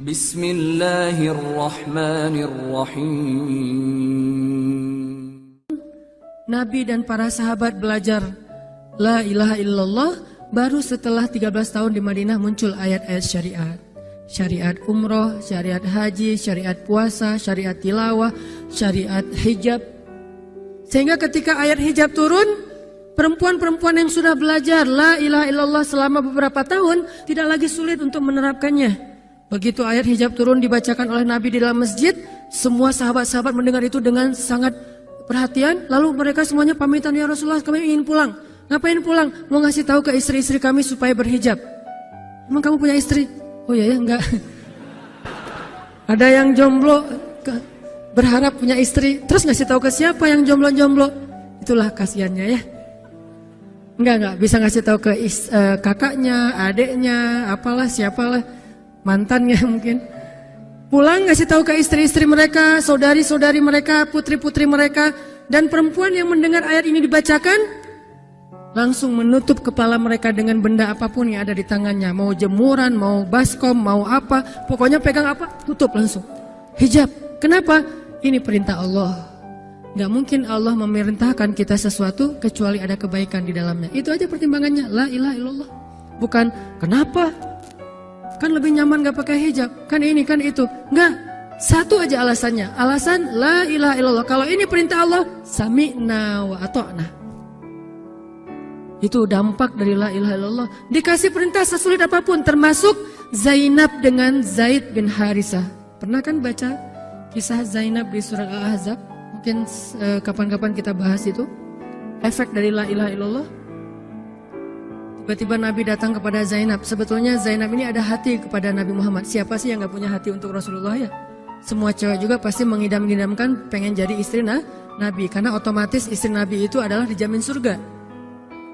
Bismillahirrahmanirrahim. Nabi dan para sahabat belajar La ilaha illallah baru setelah 13 tahun di Madinah muncul ayat-ayat syariat. Syariat umroh, syariat haji, syariat puasa, syariat tilawah, syariat hijab. Sehingga ketika ayat hijab turun, perempuan-perempuan yang sudah belajar La ilaha illallah selama beberapa tahun tidak lagi sulit untuk menerapkannya. Begitu ayat hijab turun dibacakan oleh Nabi di dalam masjid, semua sahabat-sahabat mendengar itu dengan sangat perhatian. Lalu mereka semuanya pamitan, ya Rasulullah kami ingin pulang. Ngapain pulang? Mau ngasih tahu ke istri-istri kami supaya berhijab. Emang kamu punya istri? Oh ya enggak. Ada yang jomblo berharap punya istri, terus ngasih tahu ke siapa yang jomblo-jomblo? Itulah kasihannya ya. Enggak bisa ngasih tahu ke kakaknya, adeknya, apalah siapalah, mantannya mungkin. Pulang ngasih tahu ke istri-istri mereka, saudari-saudari mereka, putri-putri mereka, dan perempuan yang mendengar ayat ini dibacakan langsung menutup kepala mereka dengan benda apapun yang ada di tangannya. Mau jemuran, mau baskom, mau apa, pokoknya pegang apa, tutup langsung. Hijab. Kenapa? Ini perintah Allah. Gak mungkin Allah memerintahkan kita sesuatu kecuali ada kebaikan di dalamnya. Itu aja pertimbangannya. La ilaha illallah. Bukan kenapa? Kan lebih nyaman gak pakai hijab. Kan ini, kan itu. Enggak. Satu aja alasannya. Alasan la ilaha illallah. Kalau ini perintah Allah, sami'na wa ata'na. Itu dampak dari la ilaha illallah. Dikasih perintah sesulit apapun, termasuk Zainab dengan Zaid bin Harisah. Pernah kan baca kisah Zainab di surat Al-Ahzab? Mungkin kapan-kapan kita bahas itu. Efek dari la ilaha illallah. Tiba-tiba Nabi datang kepada Zainab. Sebetulnya Zainab ini ada hati kepada Nabi Muhammad. Siapa sih yang gak punya hati untuk Rasulullah ya? Semua cewek juga pasti mengidam-idamkan pengen jadi istri Nabi. Karena otomatis istri Nabi itu adalah dijamin surga.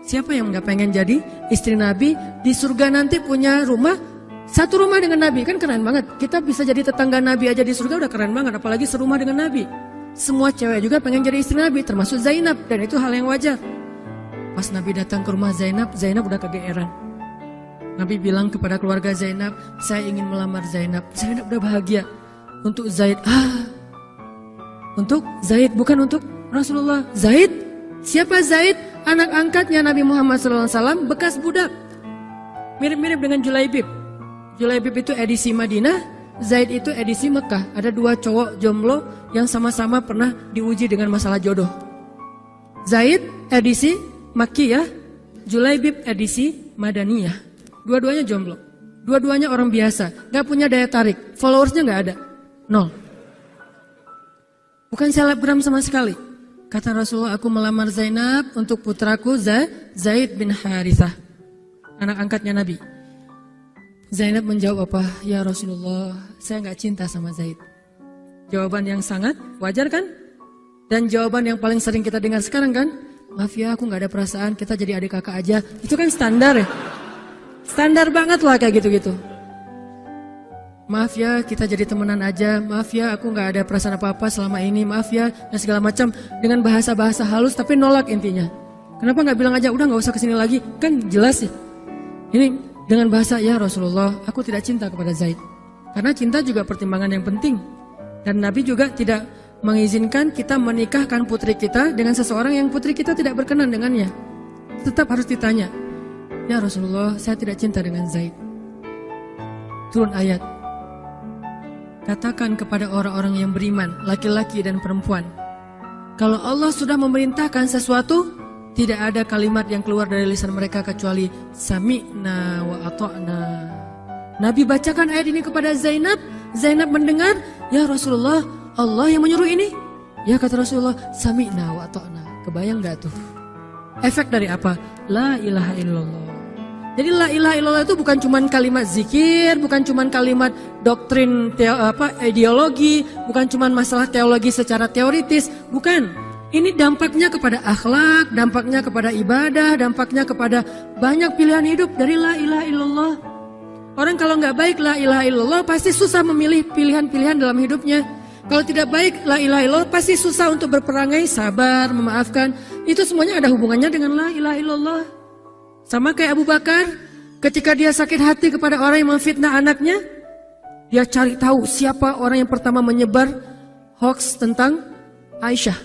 Siapa yang gak pengen jadi istri Nabi? Di surga nanti punya rumah, satu rumah dengan Nabi. Kan keren banget. Kita bisa jadi tetangga Nabi aja di surga udah keren banget. Apalagi serumah dengan Nabi. Semua cewek juga pengen jadi istri Nabi, termasuk Zainab. Dan itu hal yang wajar. Pas Nabi datang ke rumah Zainab, Zainab udah kegeeran. Nabi bilang kepada keluarga Zainab, saya ingin melamar Zainab. Zainab udah bahagia. Untuk Zaid, untuk Zaid, bukan untuk Rasulullah. Zaid? Siapa Zaid? Anak angkatnya Nabi Muhammad SAW, bekas budak. Mirip-mirip dengan Julaibib. Julaibib itu edisi Madinah, Zaid itu edisi Mekah. Ada dua cowok jomblo yang sama-sama pernah diuji dengan masalah jodoh. Zaid edisi Makkiyah, Julaibib edisi Madaniyah. Dua-duanya jomblo. Dua-duanya orang biasa, gak punya daya tarik. Followersnya gak ada, 0. Bukan selebgram sama sekali. Kata Rasulullah, aku melamar Zainab untuk putraku Zaid bin Harithah, anak angkatnya Nabi. Zainab menjawab apa? Ya Rasulullah, saya gak cinta sama Zaid. Jawaban yang sangat wajar kan? Dan jawaban yang paling sering kita dengar sekarang kan? Maaf ya, aku gak ada perasaan, kita jadi adik kakak aja. Itu kan standar ya? Standar banget lah kayak gitu-gitu. Maaf ya, kita jadi temenan aja. Maaf ya, aku gak ada perasaan apa-apa selama ini. Maaf ya, dan segala macam. Dengan bahasa-bahasa halus tapi nolak intinya. Kenapa gak bilang aja, udah gak usah kesini lagi? Kan jelas sih. Ini dengan bahasa, ya Rasulullah, aku tidak cinta kepada Zaid. Karena cinta juga pertimbangan yang penting. Dan Nabi juga tidak mengizinkan kita menikahkan putri kita dengan seseorang yang putri kita tidak berkenan dengannya. Tetap harus ditanya, ya Rasulullah, saya tidak cinta dengan Zaid. Turun ayat. Katakan kepada orang-orang yang beriman, laki-laki dan perempuan, kalau Allah sudah memerintahkan sesuatu, tidak ada kalimat yang keluar dari lisan mereka kecuali sami'na wa ata'na. Nabi bacakan ayat ini kepada Zainab. Zainab mendengar, ya Rasulullah, Allah yang menyuruh ini. Ya kata Rasulullah, sami'na wa ata'na. Kebayang gak tuh? Efek dari apa? La ilaha illallah. Jadi la ilaha illallah itu bukan cuma kalimat zikir, bukan cuma kalimat doktrin ideologi, bukan cuma masalah teologi secara teoritis, bukan. Ini dampaknya kepada akhlak, dampaknya kepada ibadah, dampaknya kepada banyak pilihan hidup dari la ilaha illallah. Orang kalau nggak baik la ilaha illallah pasti susah memilih pilihan-pilihan dalam hidupnya. Kalau tidak baik la ilaha illallah pasti susah untuk berperangai, sabar, memaafkan. Itu semuanya ada hubungannya dengan la ilaha illallah. Sama kayak Abu Bakar, ketika dia sakit hati kepada orang yang memfitnah anaknya, Dia cari tahu siapa orang yang pertama menyebar hoax tentang Aisyah.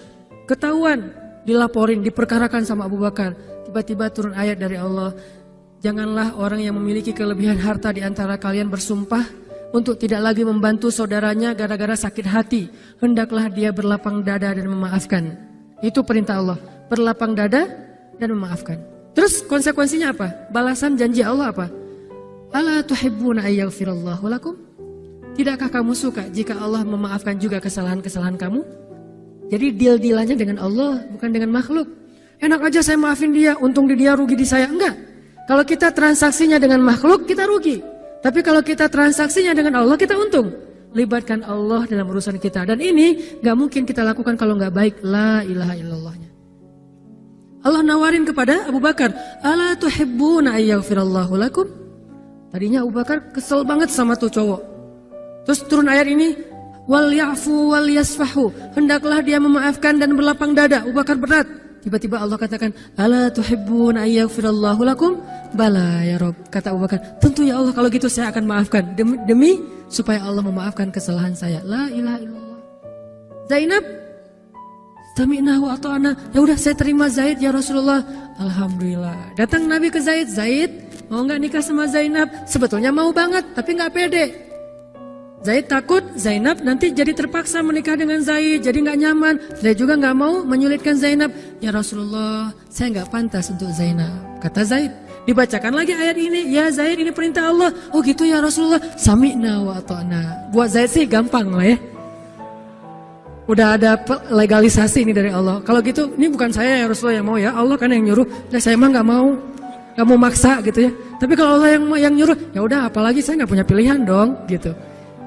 Ketahuan, dilaporin, diperkarakan sama Abu Bakar. Tiba-tiba turun ayat dari Allah. Janganlah orang yang memiliki kelebihan harta di antara kalian bersumpah untuk tidak lagi membantu saudaranya gara-gara sakit hati. Hendaklah dia berlapang dada dan memaafkan. Itu perintah Allah. Berlapang dada dan memaafkan. Terus konsekuensinya apa? Balasan janji Allah apa? Ala tuhibbuna ayyaghfirallahu lakum? Tidakkah kamu suka jika Allah memaafkan juga kesalahan-kesalahan kamu? Jadi deal-dealannya dengan Allah, bukan dengan makhluk. Enak aja saya maafin dia, untung di dia, rugi di saya. Enggak. Kalau kita transaksinya dengan makhluk, kita rugi. Tapi kalau kita transaksinya dengan Allah, kita untung. Libatkan Allah dalam urusan kita. Dan ini gak mungkin kita lakukan kalau gak baik. La ilaha illallahnya. Allah nawarin kepada Abu Bakar. Ala tuhibbuna ayyaghfirallahu lakum? Tadinya Abu Bakar kesel banget sama tuh cowok. Terus turun ayat ini, wal ya'fu wal yasfahu, hendaklah dia memaafkan dan berlapang dada. Abu Bakar berat. Tiba-tiba Allah katakan, ala tuhibbuna ayyaghfirallahu lakum? Bala ya Rob. Kata Abu Bakar, tentu ya Allah, kalau gitu saya akan maafkan demi supaya Allah memaafkan kesalahan saya. La ilaha illallah. Zainab, sami'na wa ata'na. Ya udah, saya terima Zaid ya Rasulullah. Alhamdulillah. Datang Nabi ke Zaid. Zaid, mau nggak nikah sama Zainab? Sebetulnya mau banget, tapi nggak pede. Zaid takut Zainab nanti jadi terpaksa menikah dengan Zaid, jadi nggak nyaman. Zaid juga nggak mau menyulitkan Zainab. Ya Rasulullah, saya nggak pantas untuk Zainab. Kata Zaid. Dibacakan lagi ayat ini. Ya Zaid, ini perintah Allah. Oh gitu ya Rasulullah. Sami'na wa ata'na. Buat Zaid sih gampang lah ya. Udah ada legalisasi ini dari Allah. Kalau gitu, ini bukan saya ya Rasulullah yang mau ya. Allah kan yang nyuruh. Nah, saya mah nggak mau maksa gitu ya. Tapi kalau Allah yang nyuruh, ya udah, apalagi saya nggak punya pilihan dong gitu.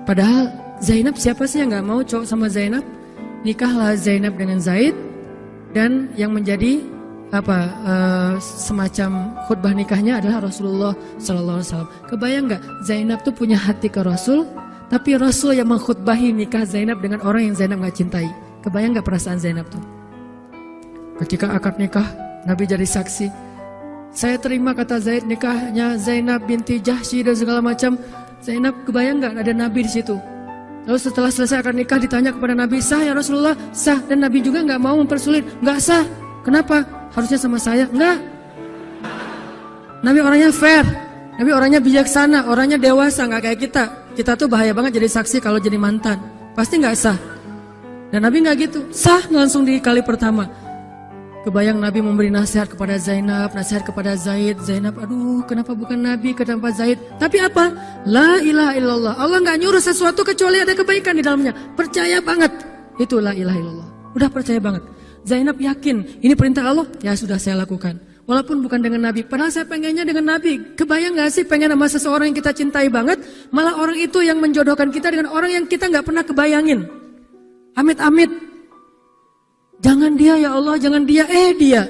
Padahal Zainab, siapa sih yang gak mau cowok sama Zainab? Nikahlah Zainab dengan Zaid. Dan yang menjadi semacam khutbah nikahnya adalah Rasulullah SAW. Kebayang gak Zainab tuh punya hati ke Rasul, tapi Rasul yang mengkhutbahi nikah Zainab dengan orang yang Zainab gak cintai. Kebayang gak perasaan Zainab tuh? Ketika akad nikah, Nabi jadi saksi. Saya terima, kata Zaid, nikahnya Zainab binti Jahsy dan segala macam. Zainab, kebayang gak ada Nabi di situ? Lalu setelah selesai akad nikah ditanya kepada Nabi, sah ya Rasulullah? Sah. Dan Nabi juga gak mau mempersulit. Gak sah. Kenapa? Harusnya sama saya. Enggak. Nabi orangnya fair. Nabi orangnya bijaksana. Orangnya dewasa. Gak kayak kita. Kita tuh bahaya banget jadi saksi kalau jadi mantan. Pasti gak sah. Dan Nabi gak gitu. Sah langsung di kali pertama. Kebayang Nabi memberi nasihat kepada Zainab, nasihat kepada Zaid. Zainab, aduh kenapa bukan Nabi, kenapa Zaid? Tapi apa? La ilaha illallah. Allah gak nyuruh sesuatu kecuali ada kebaikan di dalamnya. Percaya banget. Itu la ilaha illallah. Udah percaya banget. Zainab yakin, ini perintah Allah. Ya sudah, saya lakukan. Walaupun bukan dengan Nabi. Padahal saya pengennya dengan Nabi. Kebayang gak sih pengen sama seseorang yang kita cintai banget, malah orang itu yang menjodohkan kita dengan orang yang kita gak pernah kebayangin. Amit-amit. Jangan dia ya Allah, jangan dia, dia.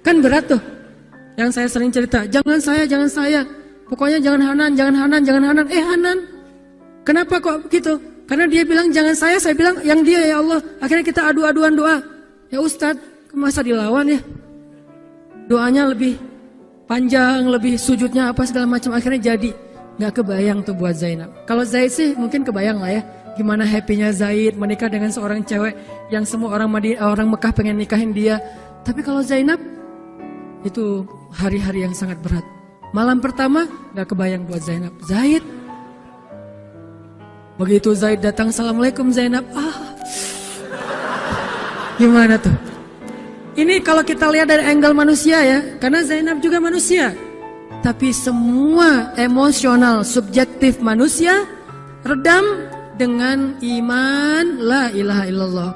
Kan berat tuh. Yang saya sering cerita, jangan saya. Pokoknya jangan Hanan. Hanan. Kenapa kok begitu? Karena dia bilang jangan saya bilang yang dia ya Allah. Akhirnya kita adu-aduan doa. Ya Ustadz, masa dilawan ya? Doanya lebih panjang, lebih sujudnya apa segala macam. Akhirnya jadi. Gak kebayang tuh buat Zainab. Kalau Zaid sih mungkin kebayang lah ya. Gimana happy-nya Zaid menikah dengan seorang cewek yang semua orang Mekah pengen nikahin dia. Tapi kalau Zainab, itu hari-hari yang sangat berat. Malam pertama gak kebayang buat Zainab. Zaid. Begitu Zaid datang, Assalamualaikum Zainab. Gimana tuh? Ini kalau kita lihat dari angle manusia ya. Karena Zainab juga manusia. Tapi semua emosional, subjektif manusia redam dengan iman la ilaha illallah.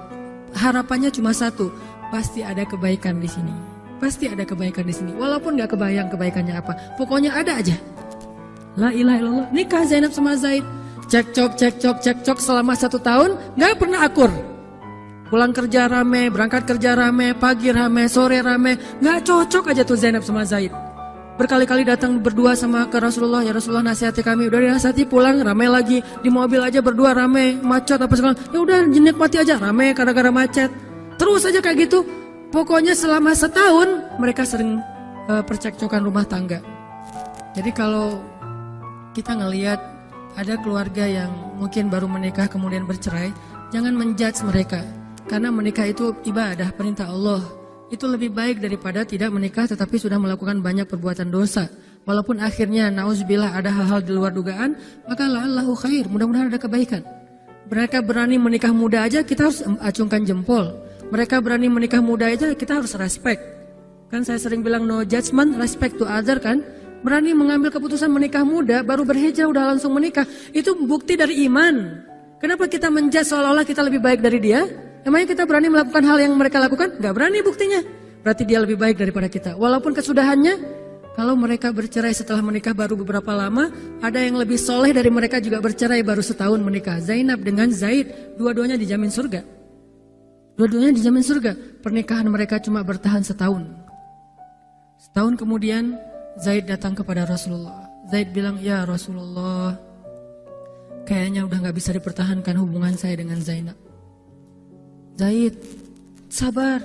Harapannya cuma satu, pasti ada kebaikan di sini. Pasti ada kebaikan di sini. Walaupun gak kebayang kebaikannya apa, pokoknya ada aja. La ilaha illallah. Nikah Zainab sama Zaid. Cekcok selama 1 tahun, gak pernah akur. Pulang kerja rame, berangkat kerja rame, pagi rame, sore rame. Gak cocok aja tuh Zainab sama Zaid. Berkali-kali datang berdua sama ke Rasulullah, ya Rasulullah nasihati kami. Udah dinasihati, pulang rame lagi. Di mobil aja berdua rame, macet apa segala. Ya udah nikmati aja, rame gara-gara macet. Terus aja kayak gitu. Pokoknya selama 1 tahun mereka sering percekcokan rumah tangga. Jadi kalau kita ngelihat ada keluarga yang mungkin baru menikah kemudian bercerai, jangan menjudge mereka. Karena menikah itu ibadah, perintah Allah. Itu lebih baik daripada tidak menikah tetapi sudah melakukan banyak perbuatan dosa. Walaupun akhirnya nauzubillah ada hal-hal di luar dugaan, maka la'allahu khair, mudah-mudahan ada kebaikan. Mereka berani menikah muda aja kita harus acungkan jempol. Mereka berani menikah muda aja kita harus respect. Kan saya sering bilang no judgment, respect to other kan. Berani mengambil keputusan menikah muda, baru berhijrah udah langsung menikah. Itu bukti dari iman. Kenapa kita menjudge seolah-olah kita lebih baik dari dia? Emangnya kita berani melakukan hal yang mereka lakukan? Gak berani buktinya. Berarti dia lebih baik daripada kita. Walaupun kesudahannya, kalau mereka bercerai setelah menikah baru beberapa lama, ada yang lebih soleh dari mereka juga bercerai baru setahun menikah. Zainab dengan Zaid, dua-duanya dijamin surga. Dua-duanya dijamin surga. Pernikahan mereka cuma bertahan setahun. Setahun kemudian Zaid datang kepada Rasulullah. Zaid bilang, ya Rasulullah, kayaknya udah gak bisa dipertahankan hubungan saya dengan Zainab. Zaid, sabar.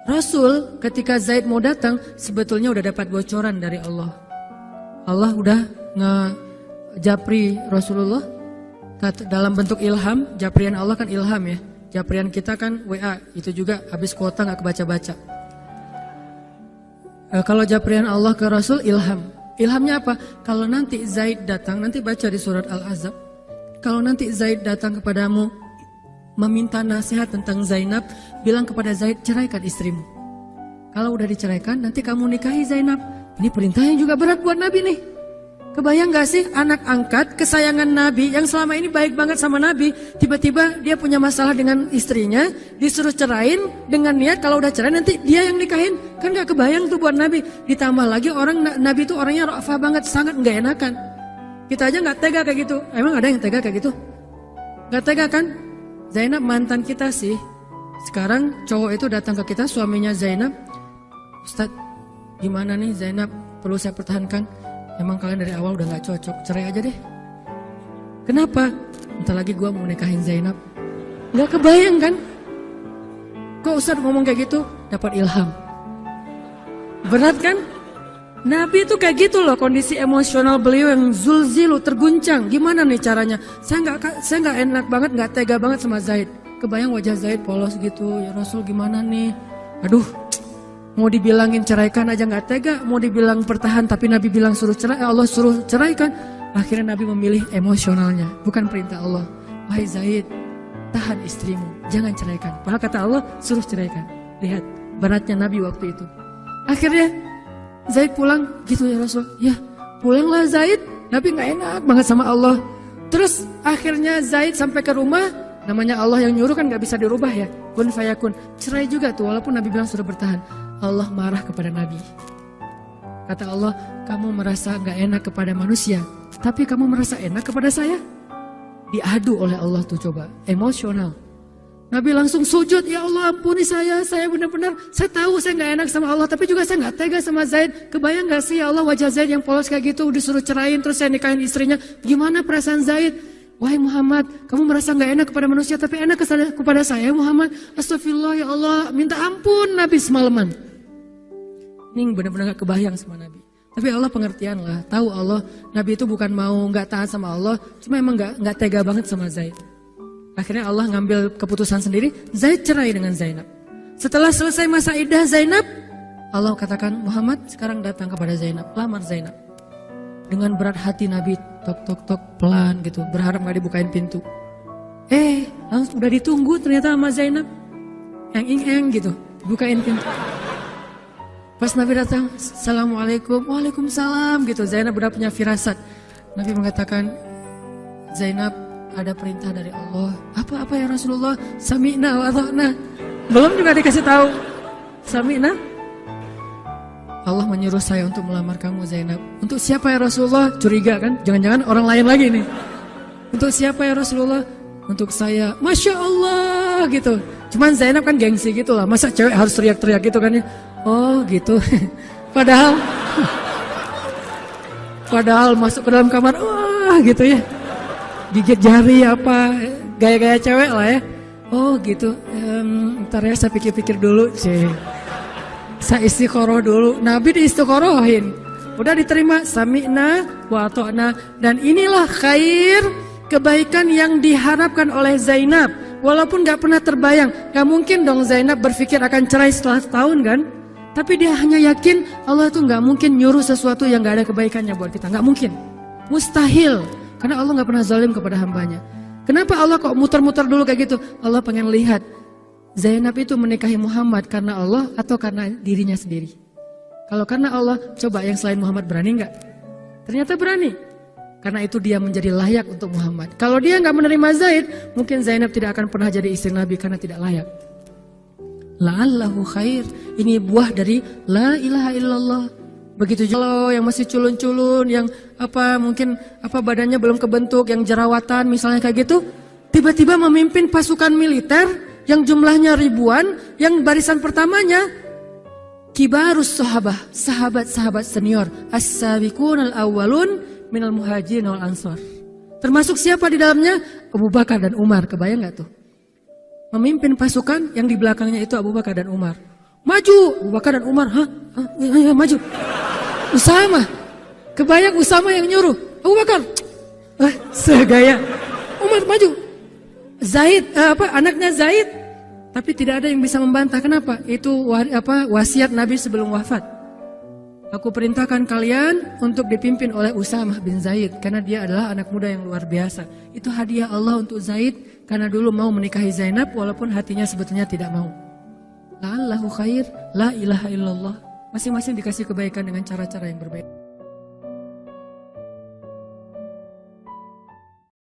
Rasul ketika Zaid mau datang sebetulnya udah dapat bocoran dari Allah. Allah udah ngejapri Rasulullah dalam bentuk ilham. Japrian Allah kan ilham ya. Japrian kita kan WA, itu juga habis kuota gak kebaca-baca. Kalau japrian Allah ke Rasul ilham. Ilhamnya apa? Kalau nanti Zaid datang, nanti baca di surat Al-Ahzab. Kalau nanti Zaid datang kepadamu meminta nasihat tentang Zainab, bilang kepada Zaid, ceraikan istrimu. Kalau udah diceraikan, nanti kamu nikahi Zainab. Ini perintahnya juga berat buat Nabi nih. Kebayang gak sih anak angkat kesayangan Nabi yang selama ini baik banget sama Nabi, tiba-tiba dia punya masalah dengan istrinya, disuruh cerain dengan niat kalau udah cerai nanti dia yang nikahin. Kan gak kebayang tuh buat Nabi. Ditambah lagi Nabi itu orangnya ra'afah banget, sangat gak enakan. Kita aja gak tega kayak gitu. Emang ada yang tega kayak gitu? Gak tega kan? Zainab mantan kita sih. Sekarang cowok itu datang ke kita, suaminya Zainab. Ustadz, gimana nih Zainab? Perlu saya pertahankan? Emang kalian dari awal udah gak cocok, cerai aja deh. Kenapa? Bentar lagi gue mau nikahin Zainab. Gak kebayang kan? Kok Ustadz ngomong kayak gitu? Dapat ilham. Berat kan? Nabi itu kayak gitu loh, kondisi emosional beliau yang zulzilu, terguncang. Gimana nih caranya? Saya nggak enak banget, nggak tega banget sama Zaid. Kebayang wajah Zaid polos gitu. Ya Rasul gimana nih? Aduh, mau dibilangin ceraikan aja nggak tega. Mau dibilang pertahan tapi Nabi bilang suruh cerai, Allah suruh ceraikan. Akhirnya Nabi memilih emosionalnya, bukan perintah Allah. Wahai Zaid, tahan istrimu, jangan ceraikan. Padahal kata Allah suruh ceraikan. Lihat beratnya Nabi waktu itu. Akhirnya Zaid pulang, gitu ya Rasul. Ya pulanglah Zaid, Nabi gak enak banget sama Allah. Terus akhirnya Zaid sampai ke rumah, namanya Allah yang nyuruh kan gak bisa dirubah ya. Kun fayakun, cerai juga tuh walaupun Nabi bilang sudah bertahan. Allah marah kepada Nabi. Kata Allah, kamu merasa gak enak kepada manusia, tapi kamu merasa enak kepada saya. Diadu oleh Allah tuh coba, emosional. Nabi langsung sujud, ya Allah ampuni saya benar-benar, saya tahu saya gak enak sama Allah, tapi juga saya gak tega sama Zaid. Kebayang gak sih ya Allah wajah Zaid yang polos kayak gitu, disuruh cerain terus saya nikahin istrinya. Gimana perasaan Zaid? Wahai Muhammad, kamu merasa gak enak kepada manusia, tapi enak kepada saya Muhammad. Astagfirullah ya Allah, minta ampun Nabi semalaman. Ini benar-benar gak kebayang sama Nabi. Tapi Allah pengertian lah, tahu Allah, Nabi itu bukan mau gak taat sama Allah, cuma emang gak tega banget sama Zaid. Akhirnya Allah ngambil keputusan sendiri, Zaid cerai dengan Zainab. Setelah selesai masa iddah Zainab, Allah katakan, Muhammad sekarang datang kepada Zainab, lamar Zainab. Dengan berat hati Nabi, tok pelan gitu, berharap gak dibukain pintu. Langsung udah ditunggu ternyata sama Zainab. Yang ing-eng gitu, bukain pintu. Pas Nabi datang, Assalamualaikum, Waalaikumsalam gitu. Zainab udah punya firasat. Nabi mengatakan, Zainab, ada perintah dari Allah. Apa ya Rasulullah? Sami'na wa ata'na. Belum juga dikasih tahu. Sami'na. Allah menyuruh saya untuk melamar kamu Zainab. Untuk siapa ya Rasulullah? Curiga kan? Jangan-jangan orang lain lagi nih. Untuk siapa ya Rasulullah? Untuk saya. Masya Allah gitu. Cuman Zainab kan gengsi gitu lah. Masa cewek harus teriak-teriak gitu kan ya? Oh gitu. Padahal masuk ke dalam kamar. Wah gitu ya. Gigit jari apa, gaya-gaya cewek lah ya. Oh gitu, ntar ya saya pikir-pikir dulu sih. Saya istiqoroh dulu, Nabi diistiqorohin. udah diterima, sami'na wa ata'na. Dan inilah khair, kebaikan yang diharapkan oleh Zainab. Walaupun gak pernah terbayang, gak mungkin dong Zainab berpikir akan cerai setelah setahun kan. Tapi dia hanya yakin Allah tuh gak mungkin nyuruh sesuatu yang gak ada kebaikannya buat kita. Gak mungkin, mustahil. Karena Allah gak pernah zalim kepada hambanya. Kenapa Allah kok muter-muter dulu kayak gitu? Allah pengen lihat Zainab itu menikahi Muhammad karena Allah atau karena dirinya sendiri. Kalau karena Allah, coba yang selain Muhammad berani gak? Ternyata berani. Karena itu dia menjadi layak untuk Muhammad. Kalau dia gak menerima Zaid, mungkin Zainab tidak akan pernah jadi istri Nabi karena tidak layak. La'allahu khair. Ini buah dari la ilaha illallah. Begitu juga yang masih culun-culun, yang mungkin badannya belum kebentuk, yang jerawatan misalnya kayak gitu, tiba-tiba memimpin pasukan militer yang jumlahnya ribuan, yang barisan pertamanya kibarus sahabah, sahabat-sahabat senior, as-sabiqun al-awwalun minal muhajirin wal ansor. Termasuk siapa di dalamnya? Abu Bakar dan Umar. Kebayang nggak tuh? Memimpin pasukan yang di belakangnya itu Abu Bakar dan Umar. Maju, Abu Bakar dan Umar, ya, maju. Usama, kebayang Usama yang nyuruh. Abu Bakar, segaya. Umar maju. Zaid, anaknya Zaid. Tapi tidak ada yang bisa membantah. Kenapa? Itu wasiat Nabi sebelum wafat. Aku perintahkan kalian untuk dipimpin oleh Usamah bin Zaid. Karena dia adalah anak muda yang luar biasa. Itu hadiah Allah untuk Zaid. Karena dulu mau menikahi Zainab walaupun hatinya sebetulnya tidak mau. La'allahu khair, la ilaha illallah. Masing-masing dikasih kebaikan dengan cara-cara yang berbeda.